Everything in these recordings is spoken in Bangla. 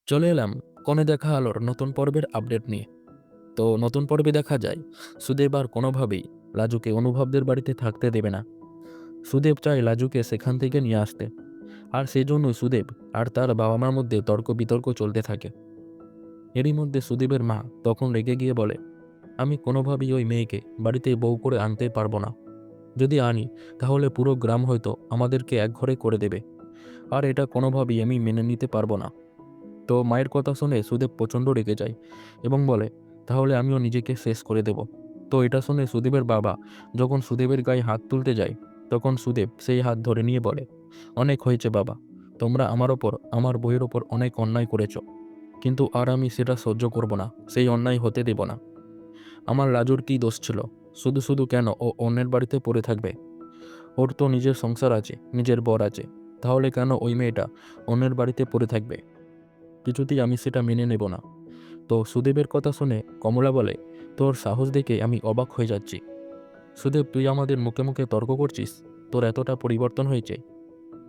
চলে এলাম কনে দেখা আলোর নতুন পর্বের আপডেট নিয়ে। তো নতুন পর্বে দেখা যায় সুদেব আর কোনোভাবেই লাজুকে অনুভবদের বাড়িতে থাকতে দেবে না। সুদেব চায় লাজুকে সেখান থেকে নিয়ে আসতে, আর সেই জন্য সুদেব আর তার বাবা মার মধ্যে তর্ক বিতর্ক চলতে থাকে। এরই মধ্যে সুদেবের মা তখন রেগে গিয়ে বলে, আমি কোনোভাবেই ওই মেয়েকে বাড়িতে বউ করে আনতে পারবো না। যদি আনি তাহলে পুরো গ্রাম হয়তো আমাদেরকে একঘরে করে দেবে, আর এটা কোনোভাবেই আমি মেনে নিতে পারবো না। তো মায়ের কথা শুনে সুদেব প্রচণ্ড রেগে যায় এবং বলে, তাহলে আমিও নিজেকে শেষ করে দেব। তো এটা শুনে সুদেবের বাবা যখন সুদেবের গায়ে হাত তুলতে যায়, তখন সুদেব সেই হাত ধরে নিয়ে বলে, অনেক হয়েছে বাবা, তোমরা আমার ওপর, আমার বইয়ের ওপর অনেক অন্যায় করেছ, কিন্তু আর আমি সেটা সহ্য করব না, সেই অন্যায় হতে দেব না। আমার লাজুর কী দোষ ছিল? শুধু শুধু কেন ও অন্যের বাড়িতে পড়ে থাকবে? ওর তো নিজের সংসার আছে, নিজের বর আছে, তাহলে কেন ওই মেয়েটা অন্যের বাড়িতে পড়ে থাকবে? কিছুতেই আমি সেটা মেনে নেব না। তো সুদেবের কথা শুনে কমলা বলে, তোর সাহস দেখে আমি অবাক হয়ে যাচ্ছি। সুদেব, তুই আমাদের মুখে মুখে তর্ক করছিস? তোর এতটা পরিবর্তন হয়েছে?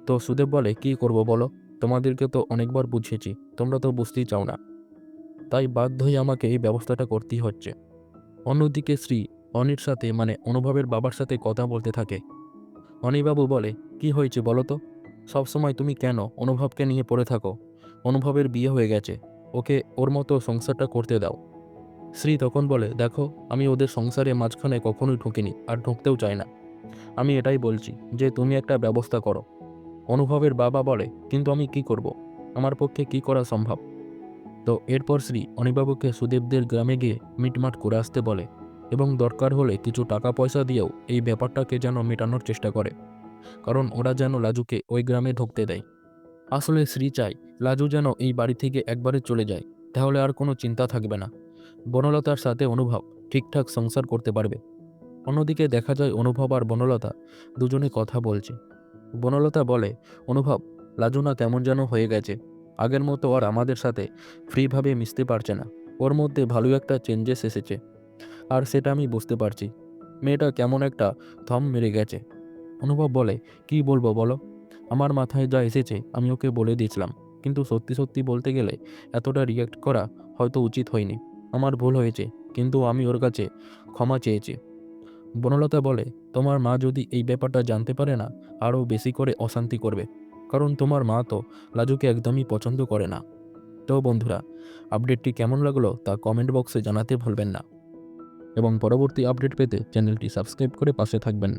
তো সুদেব বলে, কি করব বলো, তোমাদেরকে তো অনেকবার বুঝিয়েছি, তোমরা তো বুঝতেই চাও না, তাই বাধ্য হয়ে আমাকে এই ব্যবস্থাটা করতেই হচ্ছে। অন্যদিকে শ্রী অনির সাথে মানে অনুভবের বাবার সাথে কথা বলতে থাকে। অনিবাবু বলে, কি হয়েছে বলো তো? সবসময় তুমি কেন অনুভবকে নিয়ে পড়ে থাকো? অনুভবের বিয়ে হয়ে গেছে, ওকে ওর মতো সংসারটা করতে দাও। শ্রী তখন বলে, দেখো, আমি ওদের সংসারে মাঝখানে কখনোই ঢুকিনি আর ঢুকতেও চাই না। আমি এটাই বলছি যে তুমি একটা ব্যবস্থা করো। অনুভবের বাবা বলে, কিন্তু আমি কি করব? আমার পক্ষে কি করা সম্ভব? তো এরপর শ্রী অনিবাবুকে সুদেবদের গ্রামে গিয়ে মিটমাট করে আসতে বলে এবং দরকার হলে কিছু টাকা পয়সা দিয়েও এই ব্যাপারটাকে যেন মেটানোর চেষ্টা করে, কারণ ওরা যেন লাজুকে ওই গ্রামে ঢুকতে দেয়। আসলে শ্রী চায় লাজু যেন এই বাড়ি থেকে একবারে চলে যায়, তাহলে আর কোনো চিন্তা থাকবে না। বনলতার সাথে অনুভব ঠিকঠাক সংসার করতে পারবে। অন্যদিকে দেখা যায় অনুভব আর বনলতা দুজনে কথা বলছে। বনলতা বলে, অনুভব, লাজু না কেমন যেন হয়ে গেছে, আগের মতো আর আমাদের সাথে ফ্রিভাবে মিশতে পারছে না। ওর মধ্যে ভালো একটা চেঞ্জেস এসেছে, আর সেটা আমি বুঝতে পারছি। মেয়েটা কেমন একটা থম মেরে গেছে। অনুভব বলে, কি বলবো বলো, আমার মাথায় যা এসেছে আমি ওকে বলে দিয়েছিলাম, কিন্তু সত্যি সত্যি বলতে গেলে এতটা রিয়্যাক্ট করা হয়তো উচিত হয়নি। আমার ভুল হয়েছে, কিন্তু আমি ওর কাছে ক্ষমা চেয়েছি। বনলতা বলে, তোমার মা যদি এই ব্যাপারটা জানতে পারে না, আরও বেশি করে অশান্তি করবে, কারণ তোমার মা তো লাজুকে একদমই পছন্দ করে না। তো বন্ধুরা, আপডেটটি কেমন লাগলো তা কমেন্ট বক্সে জানাতে ভুলবেন না, এবং পরবর্তী আপডেট পেতে চ্যানেলটি সাবস্ক্রাইব করে পাশে থাকবেন।